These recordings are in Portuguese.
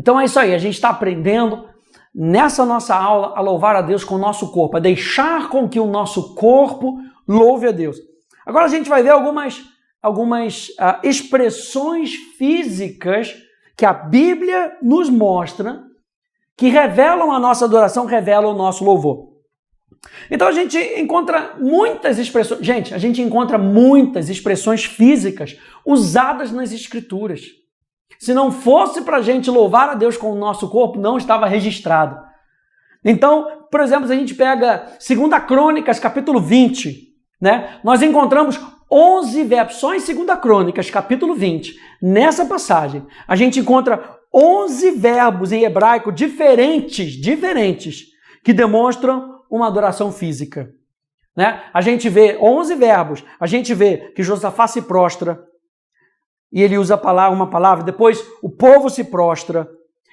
Então é isso aí, a gente está aprendendo nessa nossa aula a louvar a Deus com o nosso corpo, a deixar com que o nosso corpo louve a Deus. Agora a gente vai ver algumas expressões físicas que a Bíblia nos mostra que revelam a nossa adoração, revelam o nosso louvor. Então a gente encontra muitas expressões, a gente encontra muitas expressões físicas usadas nas Escrituras. Se não fosse para a gente louvar a Deus com o nosso corpo, não estava registrado. Então, por exemplo, se a gente pega 2 Crônicas, capítulo 20, né? Nós encontramos 11 verbos, só em 2 Crônicas, capítulo 20. Nessa passagem, a gente encontra 11 verbos em hebraico diferentes, que demonstram uma adoração física. Né? A gente vê 11 verbos, a gente vê que Josafá se prostra, e ele usa uma palavra, depois o povo se prostra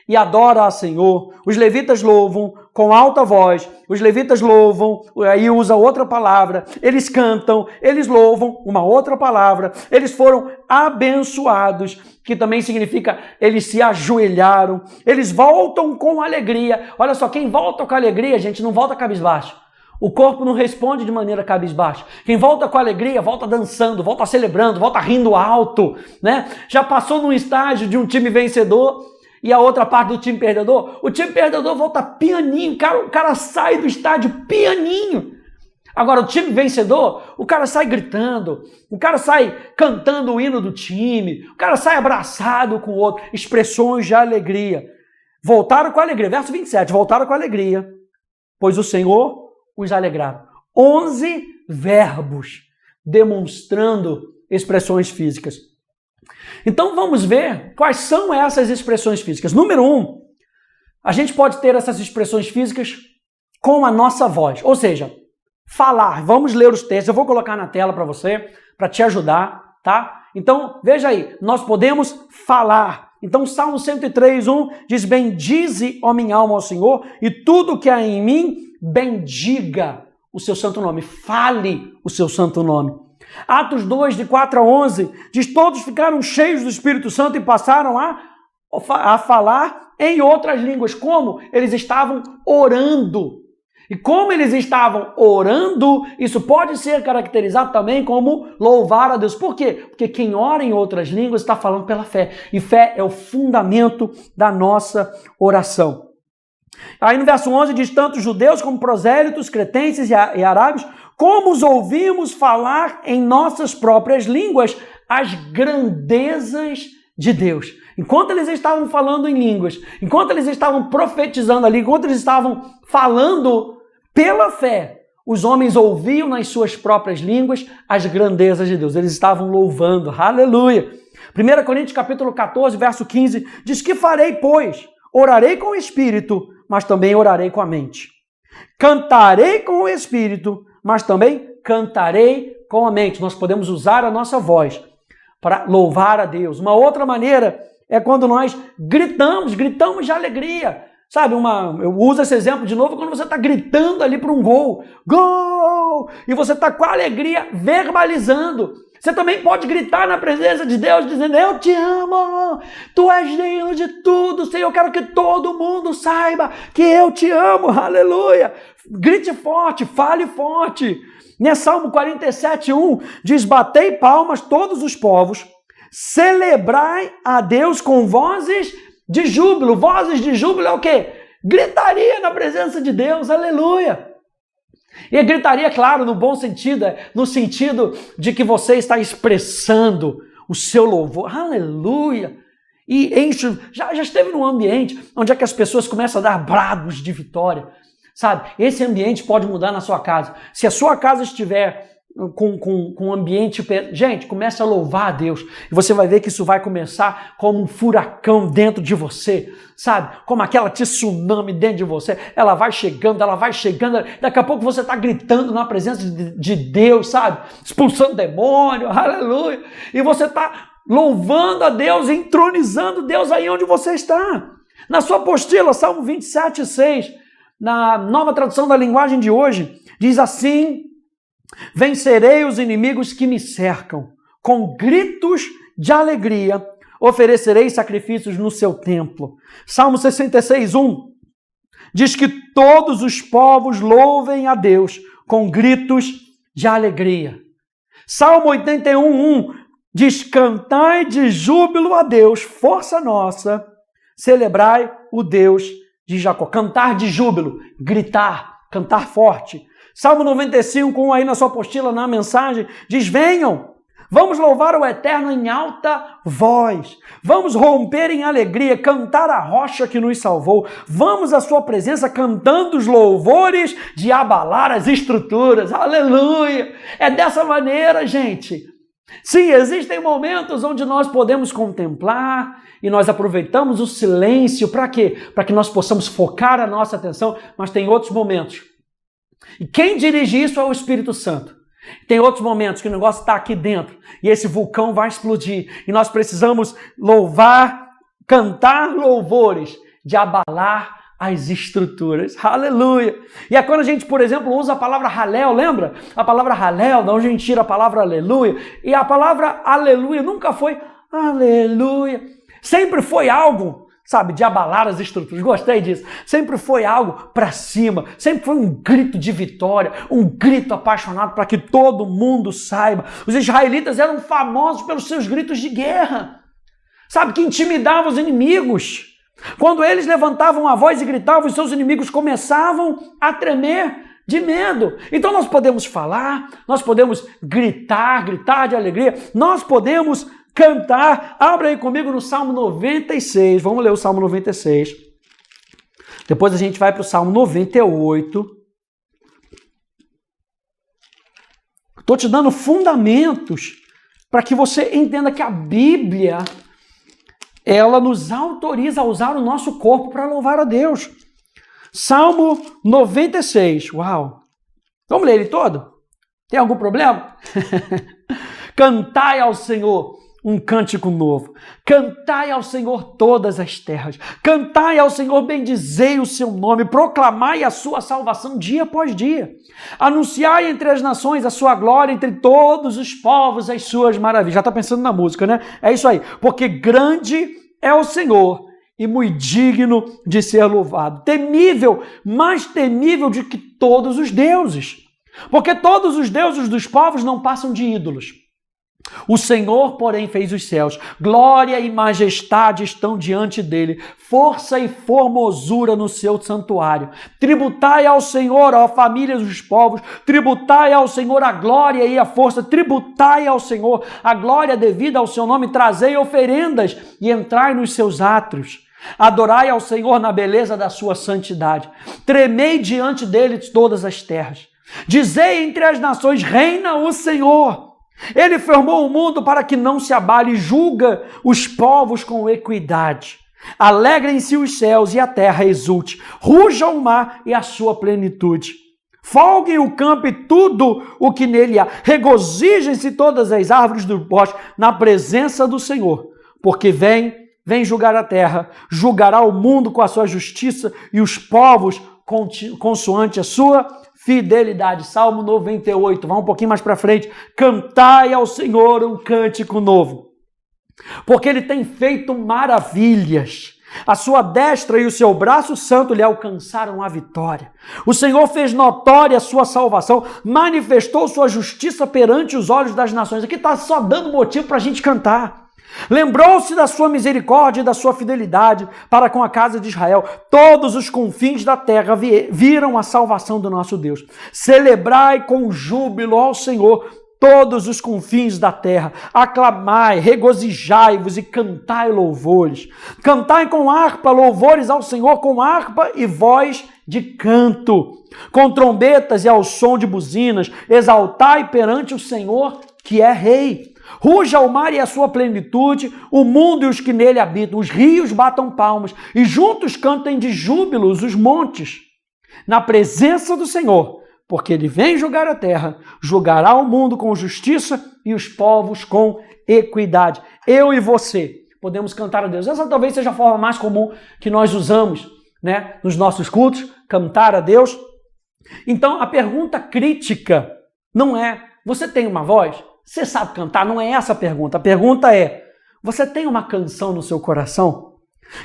e adora a Senhor, os levitas louvam com alta voz, os levitas louvam, aí usa outra palavra, eles cantam, eles louvam, uma outra palavra, eles foram abençoados, que também significa eles se ajoelharam, eles voltam com alegria. Olha só, quem volta com alegria, gente, não volta cabisbaixo. O corpo não responde de maneira cabisbaixa. Quem volta com alegria, volta dançando, volta celebrando, volta rindo alto, né? Já passou num estágio de um time vencedor e a outra parte do time perdedor. O time perdedor volta pianinho, o cara sai do estádio pianinho. Agora, o time vencedor, o cara sai gritando, o cara sai cantando o hino do time, o cara sai abraçado com o outro. Expressões de alegria. Voltaram com alegria. Verso 27, voltaram com alegria, pois o Senhor os alegraram. 11 verbos demonstrando expressões físicas. Então vamos ver quais são essas expressões físicas. Número 1, a gente pode ter essas expressões físicas com a nossa voz, ou seja, falar. Vamos ler os textos, eu vou colocar na tela para você, para te ajudar, tá? Então, veja aí, nós podemos falar. Então, Salmo 103:1 diz: bendize, ó minha alma, ao Senhor, e tudo que há em mim, bendiga o seu santo nome. Fale o seu santo nome. Atos 2, de 4-11, diz: todos ficaram cheios do Espírito Santo e passaram a falar em outras línguas. Como? Eles estavam orando. E como eles estavam orando, isso pode ser caracterizado também como louvar a Deus. Por quê? Porque quem ora em outras línguas está falando pela fé. E fé é o fundamento da nossa oração. Aí no verso 11 diz: tanto judeus como prosélitos, cretenses e árabes, como os ouvimos falar em nossas próprias línguas as grandezas de Deus. Enquanto eles estavam falando em línguas, enquanto eles estavam profetizando ali, enquanto eles estavam falando pela fé, os homens ouviam nas suas próprias línguas as grandezas de Deus. Eles estavam louvando. Aleluia! 1 Coríntios capítulo 14, verso 15, diz: que farei, pois? Orarei com o Espírito, mas também orarei com a mente. Cantarei com o Espírito, mas também cantarei com a mente. Nós podemos usar a nossa voz para louvar a Deus. Uma outra maneira é quando nós gritamos de alegria. Sabe, eu uso esse exemplo de novo quando você está gritando ali para um gol. Gol! E você está com a alegria verbalizando. Você também pode gritar na presença de Deus dizendo: eu te amo, tu és digno de tudo, Senhor, eu quero que todo mundo saiba que eu te amo, aleluia. Grite forte, fale forte. Salmo 47:1 diz: batei palmas todos os povos, celebrai a Deus com vozes de júbilo. Vozes de júbilo é o quê? Gritaria na presença de Deus, aleluia. E a gritaria, claro, no bom sentido, no sentido de que você está expressando o seu louvor, aleluia. E enche, já esteve num ambiente onde é que as pessoas começam a dar brados de vitória, sabe? Esse ambiente pode mudar na sua casa. Se a sua casa estiver com um ambiente... Gente, comece a louvar a Deus. E você vai ver que isso vai começar como um furacão dentro de você, sabe? Como aquela tsunami dentro de você. Ela vai chegando. Daqui a pouco você está gritando na presença de Deus, sabe? Expulsando demônio, aleluia. E você está louvando a Deus, entronizando Deus aí onde você está. Na sua apostila, Salmo 27:6, na Nova Tradução da Linguagem de hoje, diz assim: vencerei os inimigos que me cercam, com gritos de alegria oferecerei sacrifícios no seu templo. Salmo 66, 1 diz que todos os povos louvem a Deus com gritos de alegria. Salmo 81, 1 diz: cantai de júbilo a Deus, força nossa, celebrai o Deus de Jacó. Cantar de júbilo, gritar, cantar forte. Salmo 95, 1 aí na sua apostila, na mensagem, diz: venham, vamos louvar o Eterno em alta voz. Vamos romper em alegria, cantar a rocha que nos salvou. Vamos à sua presença cantando os louvores de abalar as estruturas. Aleluia! É dessa maneira, gente. Sim, existem momentos onde nós podemos contemplar e nós aproveitamos o silêncio para quê? Para que nós possamos focar a nossa atenção, mas tem outros momentos. E quem dirige isso é o Espírito Santo. Tem outros momentos que o negócio está aqui dentro e esse vulcão vai explodir e nós precisamos louvar, cantar louvores de abalar as estruturas. Aleluia! E é quando a gente, por exemplo, usa a palavra halel, lembra? A palavra halel, da onde a gente tira a palavra aleluia. E a palavra aleluia nunca foi aleluia. Sempre foi algo, sabe, de abalar as estruturas. Gostei disso. Sempre foi algo para cima. Sempre foi um grito de vitória, um grito apaixonado para que todo mundo saiba. Os israelitas eram famosos pelos seus gritos de guerra, sabe, que intimidavam os inimigos. Quando eles levantavam a voz e gritavam, os seus inimigos começavam a tremer de medo. Então nós podemos falar, nós podemos gritar de alegria, nós podemos cantar. Abra aí comigo no Salmo 96, vamos ler o Salmo 96. Depois a gente vai para o Salmo 98. Estou te dando fundamentos para que você entenda que a Bíblia, ela nos autoriza a usar o nosso corpo para louvar a Deus. Salmo 96. Uau! Vamos ler ele todo? Tem algum problema? Cantai ao Senhor um cântico novo. Cantai ao Senhor todas as terras. Cantai ao Senhor, bendizei o seu nome. Proclamai a sua salvação dia após dia. Anunciai entre as nações a sua glória, entre todos os povos as suas maravilhas. Já está pensando na música, né? É isso aí. Porque grande é o Senhor e muito digno de ser louvado. Temível, mais temível do que todos os deuses. Porque todos os deuses dos povos não passam de ídolos. O Senhor, porém, fez os céus. Glória e majestade estão diante dele. Força e formosura no seu santuário. Tributai ao Senhor, ó família dos povos. Tributai ao Senhor a glória e a força. Tributai ao Senhor a glória devida ao seu nome. Trazei oferendas e entrai nos seus átrios. Adorai ao Senhor na beleza da sua santidade. Tremei diante dele todas as terras. Dizei entre as nações: reina o Senhor. Ele formou o mundo para que não se abale, julga os povos com equidade. Alegrem-se os céus e a terra exulte. Ruja o mar e a sua plenitude. Folguem o campo e tudo o que nele há. Regozijem-se todas as árvores do bosque na presença do Senhor. Porque vem julgar a terra, julgará o mundo com a sua justiça e os povos consoante a sua fidelidade. Salmo 98, vamos um pouquinho mais para frente. Cantai ao Senhor um cântico novo, porque Ele tem feito maravilhas. A sua destra e o seu braço santo lhe alcançaram a vitória. O Senhor fez notória a sua salvação, manifestou sua justiça perante os olhos das nações. Aqui está só dando motivo para a gente cantar. Lembrou-se da sua misericórdia e da sua fidelidade para com a casa de Israel. Todos os confins da terra viram a salvação do nosso Deus. Celebrai com júbilo ao Senhor todos os confins da terra. Aclamai, regozijai-vos e cantai louvores. Cantai com harpa louvores ao Senhor, com harpa e voz de canto, com trombetas e ao som de buzinas. Exaltai perante o Senhor, que é Rei. Ruja o mar e a sua plenitude, o mundo e os que nele habitam. Os rios batam palmas e juntos cantem de júbilos os montes, na presença do Senhor, porque Ele vem julgar a terra, julgará o mundo com justiça e os povos com equidade. Eu e você podemos cantar a Deus. Essa talvez seja a forma mais comum que nós usamos, né, nos nossos cultos, cantar a Deus. Então, a pergunta crítica não é: você tem uma voz? Você sabe cantar? Não é essa a pergunta. A pergunta é: Você tem uma canção no seu coração?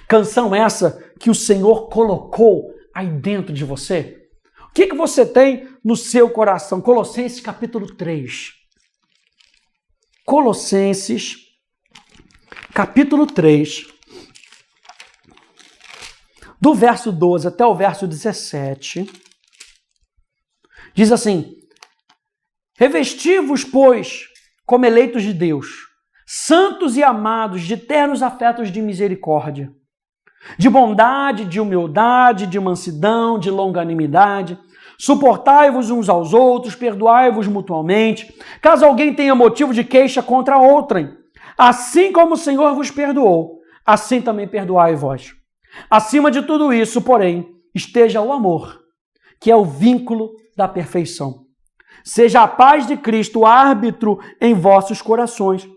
Canção essa que o Senhor colocou aí dentro de você? O que você tem no seu coração? Colossenses capítulo 3. Colossenses capítulo 3. Do verso 12 até o verso 17. Diz assim: revesti-vos, pois, como eleitos de Deus, santos e amados, de ternos afetos de misericórdia, de bondade, de humildade, de mansidão, de longanimidade. Suportai-vos uns aos outros, perdoai-vos mutuamente, caso alguém tenha motivo de queixa contra outrem. Assim como o Senhor vos perdoou, assim também perdoai vós. Acima de tudo isso, porém, esteja o amor, que é o vínculo da perfeição. Seja a paz de Cristo árbitro em vossos corações,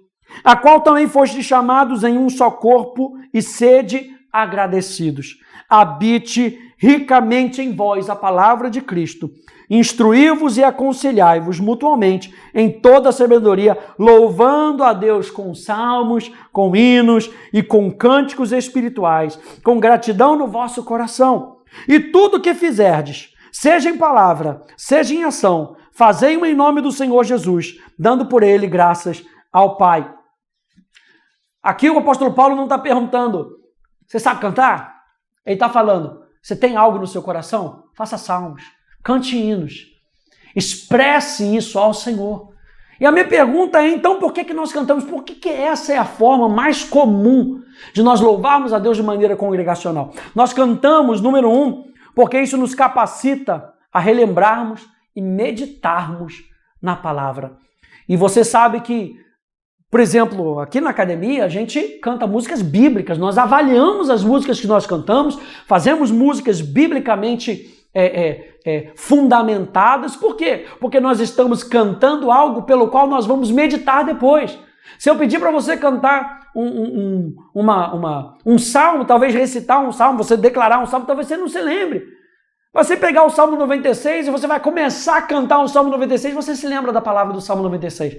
a qual também fostes chamados em um só corpo, e sede agradecidos. Habite ricamente em vós a palavra de Cristo. Instruí-vos e aconselhai-vos mutuamente em toda a sabedoria, louvando a Deus com salmos, com hinos e com cânticos espirituais, com gratidão no vosso coração. E tudo o que fizerdes, seja em palavra, seja em ação, fazei-o em nome do Senhor Jesus, dando por ele graças ao Pai. Aqui o apóstolo Paulo não está perguntando: você sabe cantar? Ele está falando: você tem algo no seu coração? Faça salmos, cante hinos, expresse isso ao Senhor. E a minha pergunta é, então, por que nós cantamos? Por que essa é a forma mais comum de nós louvarmos a Deus de maneira congregacional? Nós cantamos, número 1, porque isso nos capacita a relembrarmos e meditarmos na palavra. E você sabe que, por exemplo, aqui na academia a gente canta músicas bíblicas, nós avaliamos as músicas que nós cantamos, fazemos músicas biblicamente fundamentadas. Por quê? Porque nós estamos cantando algo pelo qual nós vamos meditar depois. Se eu pedir para você cantar um salmo, talvez recitar um salmo, você declarar um salmo, talvez você não se lembre. Você pegar o Salmo 96 e você vai começar a cantar o Salmo 96, você se lembra da palavra do Salmo 96.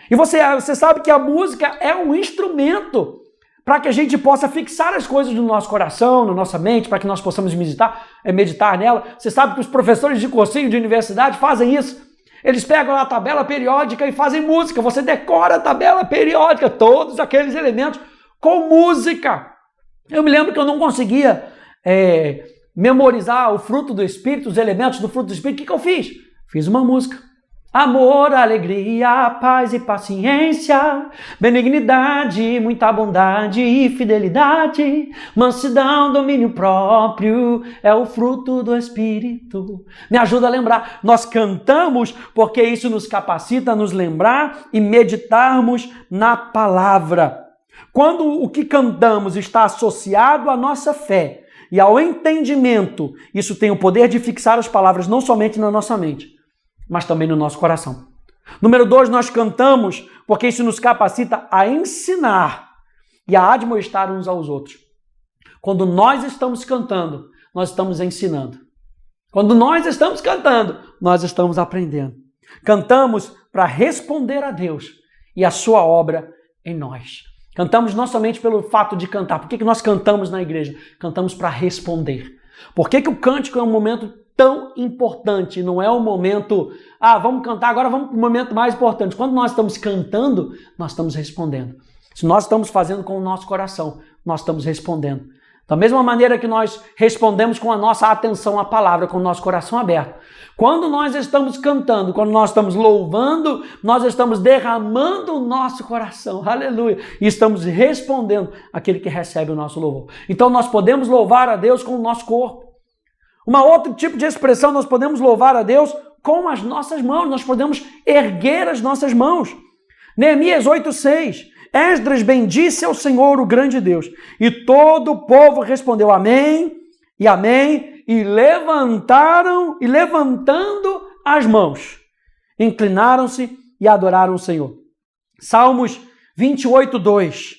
E você sabe que a música é um instrumento para que a gente possa fixar as coisas no nosso coração, na nossa mente, para que nós possamos meditar nela. Você sabe que os professores de cursinho de universidade fazem isso. Eles pegam a tabela periódica e fazem música. Você decora a tabela periódica, todos aqueles elementos, com música. Eu me lembro que eu não conseguia memorizar o fruto do Espírito, os elementos do fruto do Espírito. O que eu fiz? Fiz uma música. Amor, alegria, paz e paciência, benignidade, muita bondade e fidelidade, mansidão, domínio próprio, é o fruto do Espírito. Me ajuda a lembrar. Nós cantamos porque isso nos capacita a nos lembrar e meditarmos na palavra. Quando o que cantamos está associado à nossa fé e ao entendimento, isso tem o poder de fixar as palavras não somente na nossa mente, mas também no nosso coração. Número 2, nós cantamos porque isso nos capacita a ensinar e a admoestar uns aos outros. Quando nós estamos cantando, nós estamos ensinando. Quando nós estamos cantando, nós estamos aprendendo. Cantamos para responder a Deus e a sua obra em nós. Cantamos não somente pelo fato de cantar. Por que nós cantamos na igreja? Cantamos para responder. Por que o cântico é um momento tão importante? Não é um momento, vamos cantar, agora vamos para o momento mais importante. Quando nós estamos cantando, nós estamos respondendo. Se nós estamos fazendo com o nosso coração, nós estamos respondendo. Da mesma maneira que nós respondemos com a nossa atenção à palavra, com o nosso coração aberto. Quando nós estamos cantando, quando nós estamos louvando, nós estamos derramando o nosso coração, aleluia, e estamos respondendo àquele que recebe o nosso louvor. Então nós podemos louvar a Deus com o nosso corpo. Uma outro tipo de expressão, nós podemos louvar a Deus com as nossas mãos, nós podemos erguer as nossas mãos. Neemias 8:6, Esdras bendisse ao Senhor, o grande Deus, e todo o povo respondeu amém, e levantando as mãos, inclinaram-se e adoraram o Senhor. Salmos 28:2,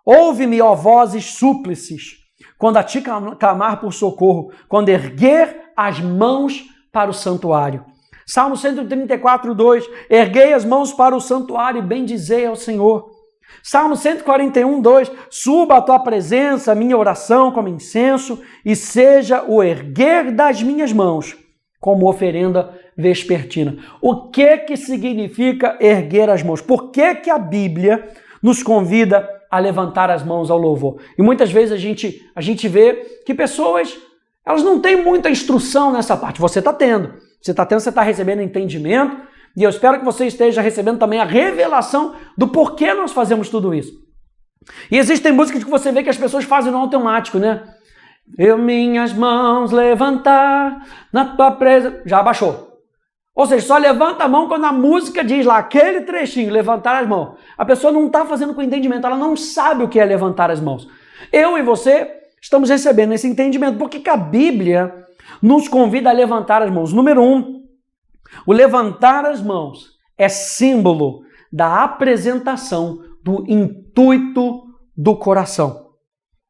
ouve-me, ó vozes súplices, quando a ti clamar por socorro, quando erguer as mãos para o santuário. Salmo 134:2, erguei as mãos para o santuário e bendizei ao Senhor. Salmo 141, 2, suba a tua presença, a minha oração como incenso, e seja o erguer das minhas mãos como oferenda vespertina. O que significa erguer as mãos? Por que a Bíblia nos convida a levantar as mãos ao louvor? E muitas vezes a gente vê que pessoas, elas não têm muita instrução nessa parte. Você está tendo. Você está recebendo entendimento, e eu espero que você esteja recebendo também a revelação do porquê nós fazemos tudo isso. E existem músicas que você vê que as pessoas fazem no automático, né? Eu minhas mãos levantar na tua presença. Já abaixou. Ou seja, só levanta a mão quando a música diz lá, aquele trechinho, levantar as mãos. A pessoa não está fazendo com entendimento, ela não sabe o que é levantar as mãos. Eu e você estamos recebendo esse entendimento, porque que a Bíblia nos convida a levantar as mãos. Número 1, o levantar as mãos é símbolo da apresentação do intuito do coração.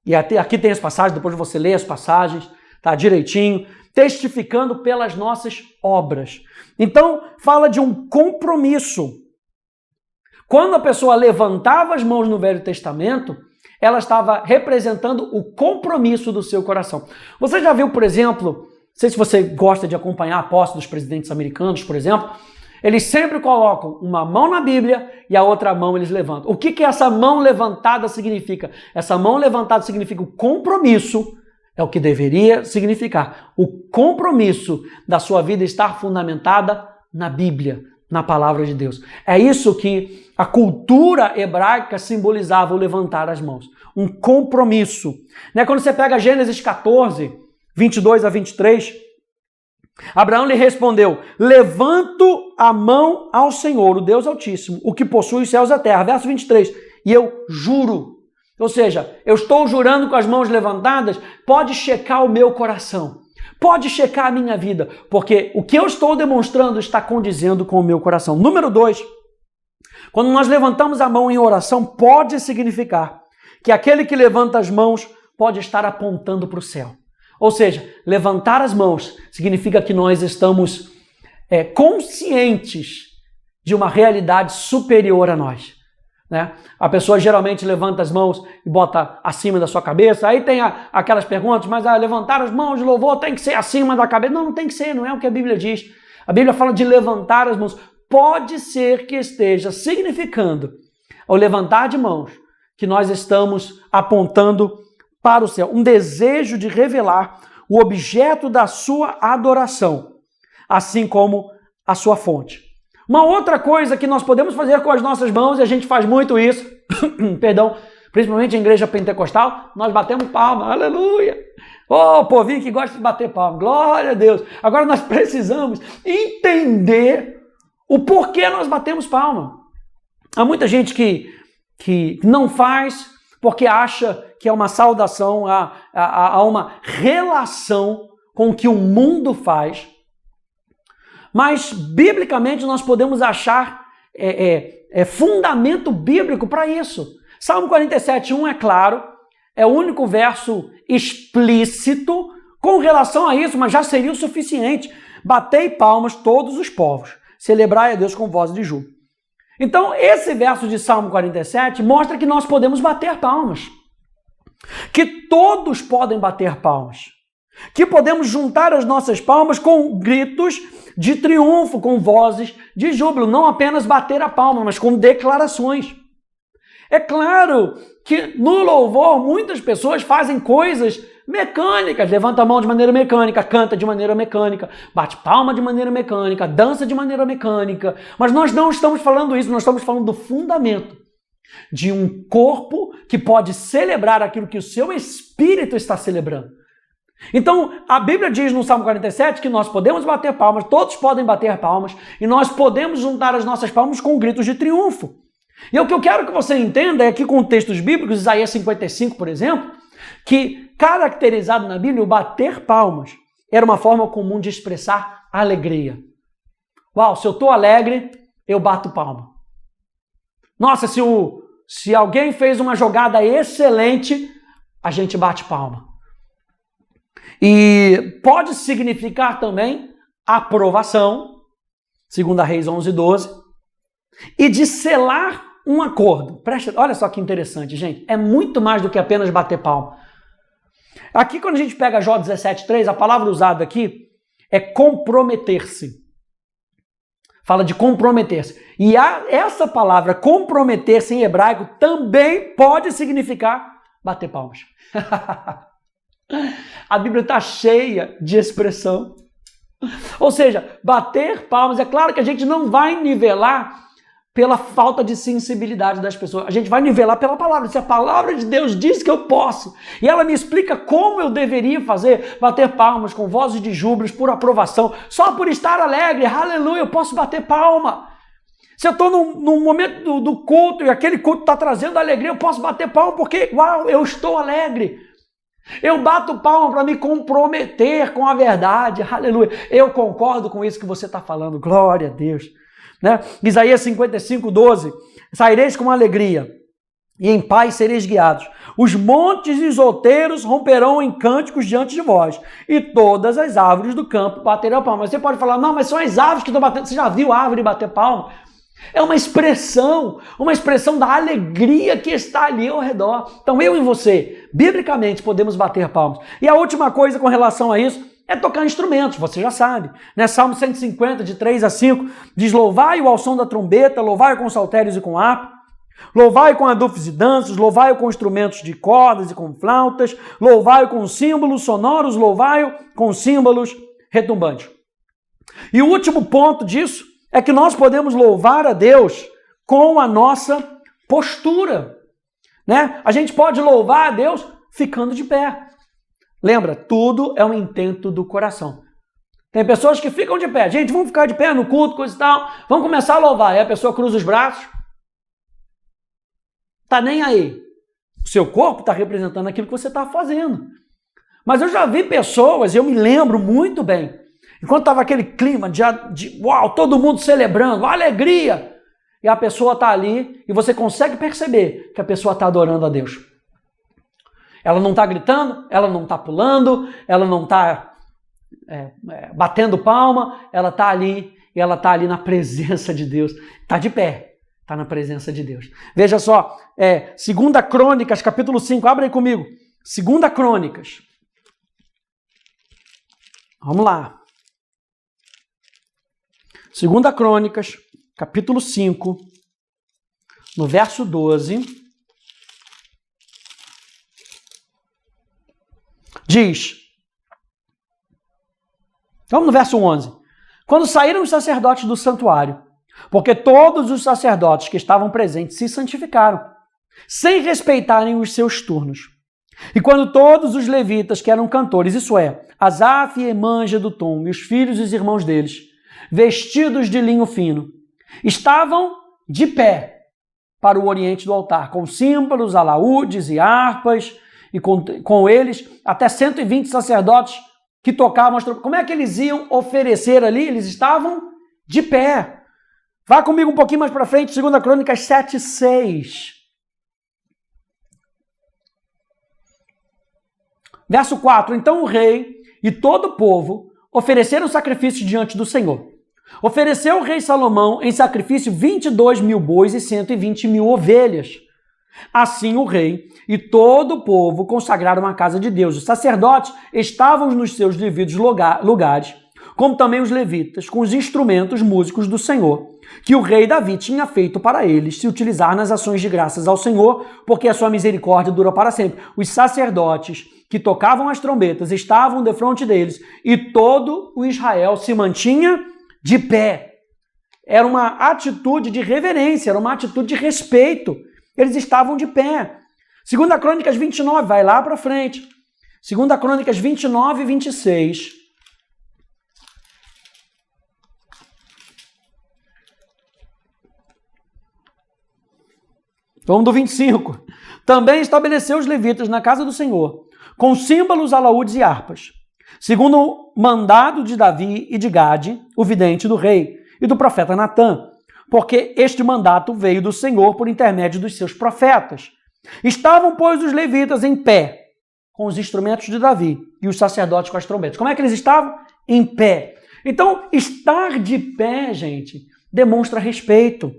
E aqui tem as passagens, depois você lê as passagens, tá direitinho, testificando pelas nossas obras. Então, fala de um compromisso. Quando a pessoa levantava as mãos no Velho Testamento, ela estava representando o compromisso do seu coração. Você já viu, por exemplo, não sei se você gosta de acompanhar a posse dos presidentes americanos, por exemplo, eles sempre colocam uma mão na Bíblia e a outra mão eles levantam. O que essa mão levantada significa? Essa mão levantada significa o compromisso, é o que deveria significar. O compromisso da sua vida estar fundamentada na Bíblia, na palavra de Deus. É isso que a cultura hebraica simbolizava o levantar as mãos. Um compromisso. Quando você pega Gênesis 14, 22 a 23, Abraão lhe respondeu, levanto a mão ao Senhor, o Deus Altíssimo, o que possui os céus e a terra. Verso 23, e eu juro. Ou seja, eu estou jurando com as mãos levantadas, pode checar o meu coração, pode checar a minha vida, porque o que eu estou demonstrando está condizendo com o meu coração. Número 2, quando nós levantamos a mão em oração, pode significar que aquele que levanta as mãos pode estar apontando para o céu. Ou seja, levantar as mãos significa que nós estamos conscientes de uma realidade superior a nós. Né? A pessoa geralmente levanta as mãos e bota acima da sua cabeça. Aí tem aquelas perguntas, mas levantar as mãos de louvor tem que ser acima da cabeça. Não tem que ser, não é o que a Bíblia diz. A Bíblia fala de levantar as mãos. Pode ser que esteja significando, ao levantar de mãos, que nós estamos apontando para o céu. Um desejo de revelar o objeto da sua adoração, assim como a sua fonte. Uma outra coisa que nós podemos fazer com as nossas mãos, e a gente faz muito isso, perdão, principalmente em igreja pentecostal, nós batemos palma, aleluia! Oh, povinho que gosta de bater palma, glória a Deus! Agora nós precisamos entender o porquê nós batemos palma. Há muita gente que não faz porque acha que é uma saudação a uma relação com o que o mundo faz. Mas, biblicamente, nós podemos achar fundamento bíblico para isso. Salmo 47:1, é claro, é o único verso explícito com relação a isso, mas já seria o suficiente. Batei palmas todos os povos, celebrai a Deus com voz de júbilo. Então, esse verso de Salmo 47 mostra que nós podemos bater palmas, que todos podem bater palmas, que podemos juntar as nossas palmas com gritos de triunfo, com vozes de júbilo, não apenas bater a palma, mas com declarações. É claro que no louvor muitas pessoas fazem coisas mecânicas, levanta a mão de maneira mecânica, canta de maneira mecânica, bate palma de maneira mecânica, dança de maneira mecânica, mas nós não estamos falando isso, nós estamos falando do fundamento de um corpo que pode celebrar aquilo que o seu espírito está celebrando. Então, a Bíblia diz no Salmo 47 que nós podemos bater palmas, todos podem bater palmas, e nós podemos juntar as nossas palmas com gritos de triunfo. E o que eu quero que você entenda é que com textos bíblicos, Isaías 55, por exemplo, que caracterizado na Bíblia, o bater palmas era uma forma comum de expressar alegria. Uau, se eu estou alegre, eu bato palma. Nossa, se alguém fez uma jogada excelente, a gente bate palma. E pode significar também aprovação, 2 Reis 11:12, e de selar um acordo. Olha só que interessante, gente. É muito mais do que apenas bater palma. Aqui, quando a gente pega Jó 17:3, a palavra usada aqui é comprometer-se. Fala de comprometer-se. E essa palavra comprometer-se em hebraico também pode significar bater palmas. A Bíblia está cheia de expressão. Ou seja, bater palmas, é claro que a gente não vai nivelar pela falta de sensibilidade das pessoas. A gente vai nivelar pela palavra. Se a palavra de Deus diz que eu posso, e ela me explica como eu deveria fazer, bater palmas com vozes de júbilos por aprovação, só por estar alegre, aleluia, eu posso bater palma. Se eu estou num momento do culto e aquele culto está trazendo alegria, eu posso bater palma porque, uau, eu estou alegre. Eu bato palma para me comprometer com a verdade, aleluia. Eu concordo com isso que você está falando, glória a Deus. Né? Isaías 55:12, saireis com alegria e em paz sereis guiados. Os montes e os outeiros romperão em cânticos diante de vós e todas as árvores do campo baterão palmas. Você pode falar, não, mas são as árvores que estão batendo. Você já viu a árvore bater palma? É uma expressão da alegria que está ali ao redor. Então eu e você, biblicamente, podemos bater palmas. E a última coisa com relação a isso é tocar instrumentos, você já sabe. Né? Salmo 150, de 3 a 5, diz, louvai-o ao som da trombeta, louvai-o com saltérios e com harpa, louvai-o com adufes e danças, louvai-o com instrumentos de cordas e com flautas, louvai-o com símbolos sonoros, louvai-o com símbolos retumbantes. E o último ponto disso é que nós podemos louvar a Deus com a nossa postura. Né? A gente pode louvar a Deus ficando de pé. Lembra, tudo é um intento do coração. Tem pessoas que ficam de pé. Gente, vamos ficar de pé no culto, coisa e tal. Vamos começar a louvar. Aí a pessoa cruza os braços. Tá nem aí. O seu corpo está representando aquilo que você está fazendo. Mas eu já vi pessoas, eu me lembro muito bem, enquanto estava aquele clima de uau, todo mundo celebrando, alegria. E a pessoa está ali e você consegue perceber que a pessoa está adorando a Deus. Ela não está gritando, ela não está pulando, ela não está batendo palma, ela está ali e ela está ali na presença de Deus. Está de pé, está na presença de Deus. Veja só, 2 Crônicas, capítulo 5, abre aí comigo. 2 Crônicas. Vamos lá. 2 Crônicas, capítulo 5, no verso 12. Diz, vamos no verso 11. Quando saíram os sacerdotes do santuário, porque todos os sacerdotes que estavam presentes se santificaram, sem respeitarem os seus turnos. E quando todos os levitas que eram cantores, isso é, Asaf e Emã, Jedutum, e os filhos e os irmãos deles, vestidos de linho fino, estavam de pé para o oriente do altar, com símbolos, alaúdes e harpas, e com eles até 120 sacerdotes que tocavam as trombetas. Como é que eles iam oferecer ali? Eles estavam de pé. Vá comigo um pouquinho mais para frente, 2 Crônicas 7:6. Verso 4. Então o rei e todo o povo ofereceram sacrifícios diante do Senhor. Ofereceu o rei Salomão em sacrifício 22.000 bois e 120.000 ovelhas. Assim o rei e todo o povo consagraram a casa de Deus. Os sacerdotes estavam nos seus devidos lugares, como também os levitas, com os instrumentos músicos do Senhor, que o rei Davi tinha feito para eles se utilizar nas ações de graças ao Senhor, porque a sua misericórdia dura para sempre. Os sacerdotes que tocavam as trombetas estavam defronte deles e todo o Israel se mantinha de pé. Era uma atitude de reverência, era uma atitude de respeito. Eles estavam de pé. 2 Crônicas 29, vai lá para frente. 2 Crônicas 29 e 26. Vamos do 25. Também estabeleceu os levitas na casa do Senhor, com símbolos, alaúdes e harpas, segundo o mandado de Davi e de Gade, o vidente do rei, e do profeta Natã, porque este mandato veio do Senhor por intermédio dos seus profetas. Estavam, pois, os levitas em pé, com os instrumentos de Davi, e os sacerdotes com as trombetas. Como é que eles estavam? Em pé. Então, estar de pé, gente, demonstra respeito.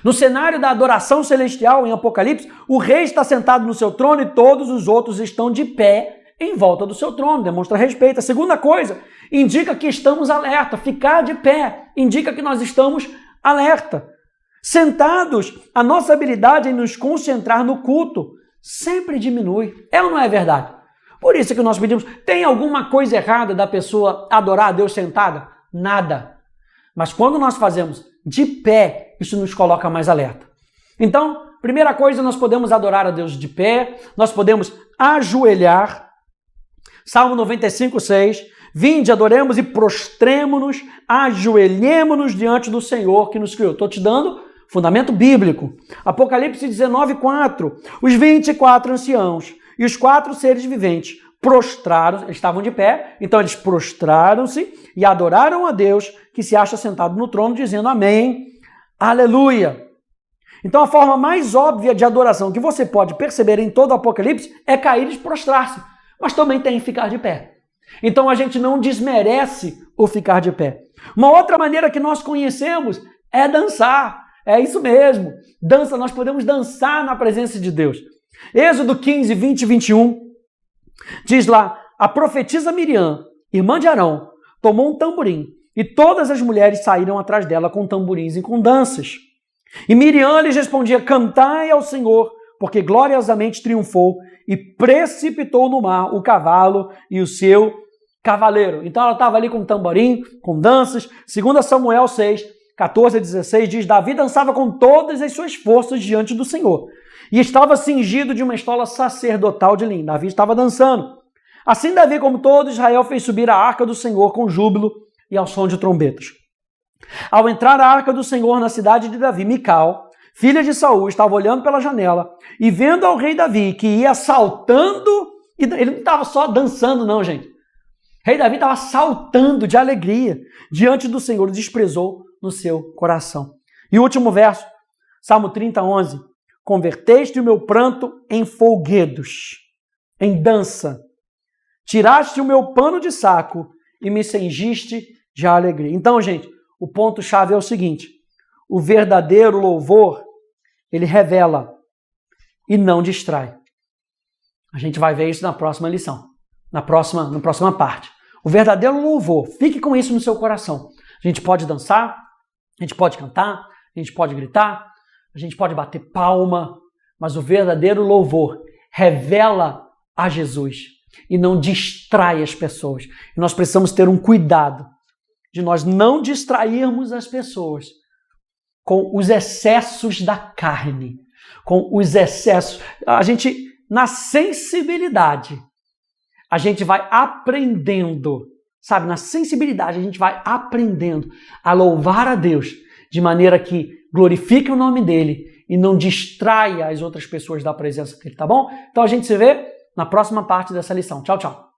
No cenário da adoração celestial em Apocalipse, o rei está sentado no seu trono e todos os outros estão de pé em volta do seu trono, demonstra respeito. A segunda coisa, indica que estamos alerta. Ficar de pé indica que nós estamos alerta. Sentados, a nossa habilidade em nos concentrar no culto sempre diminui. É ou não é verdade? Por isso que nós pedimos, tem alguma coisa errada da pessoa adorar a Deus sentada? Nada. Mas quando nós fazemos de pé, isso nos coloca mais alerta. Então, primeira coisa, nós podemos adorar a Deus de pé, nós podemos ajoelhar. Salmo 95:6, vinde, adoremos e prostremo-nos, ajoelhemo-nos diante do Senhor que nos criou. Estou te dando fundamento bíblico. Apocalipse 19:4, os 24 anciãos e os 4 seres viventes prostraram, eles estavam de pé, então eles prostraram-se e adoraram a Deus que se acha sentado no trono, dizendo amém, aleluia. Então a forma mais óbvia de adoração que você pode perceber em todo o Apocalipse é cair e prostrar-se, mas também tem que ficar de pé. Então a gente não desmerece o ficar de pé. Uma outra maneira que nós conhecemos é dançar. É isso mesmo. Dança, nós podemos dançar na presença de Deus. Êxodo 15, 20 e 21 diz lá, a profetisa Miriam, irmã de Arão, tomou um tamborim e todas as mulheres saíram atrás dela com tamborins e com danças. E Miriam lhes respondia, cantai ao Senhor, porque gloriosamente triunfou e precipitou no mar o cavalo e o seu cavaleiro. Então ela estava ali com tamborim, com danças. 2 Samuel 6, 14 a 16 diz, Davi dançava com todas as suas forças diante do Senhor e estava cingido de uma estola sacerdotal de linho. Davi estava dançando. Assim Davi, como todo Israel, fez subir a arca do Senhor com júbilo e ao som de trombetas. Ao entrar a arca do Senhor na cidade de Davi, Mical, filha de Saul, estava olhando pela janela e vendo ao rei Davi que ia saltando, e ele não estava só dançando não, gente. O rei Davi estava saltando de alegria diante do Senhor, desprezou no seu coração. E o último verso, Salmo 30, 11. Converteste o meu pranto em folguedos, em dança. Tiraste o meu pano de saco e me cingiste de alegria. Então, gente, o ponto-chave é o seguinte, o verdadeiro louvor, ele revela e não distrai. A gente vai ver isso na próxima lição, na próxima parte. O verdadeiro louvor, fique com isso no seu coração. A gente pode dançar, a gente pode cantar, a gente pode gritar, a gente pode bater palma, mas o verdadeiro louvor revela a Jesus e não distrai as pessoas. E nós precisamos ter um cuidado de nós não distrairmos as pessoas com os excessos da carne, com os excessos. A gente, na sensibilidade, a gente vai aprendendo, sabe? Na sensibilidade, a gente vai aprendendo a louvar a Deus de maneira que glorifique o nome dele e não distraia as outras pessoas da presença dele, tá bom? Então a gente se vê na próxima parte dessa lição. Tchau, tchau.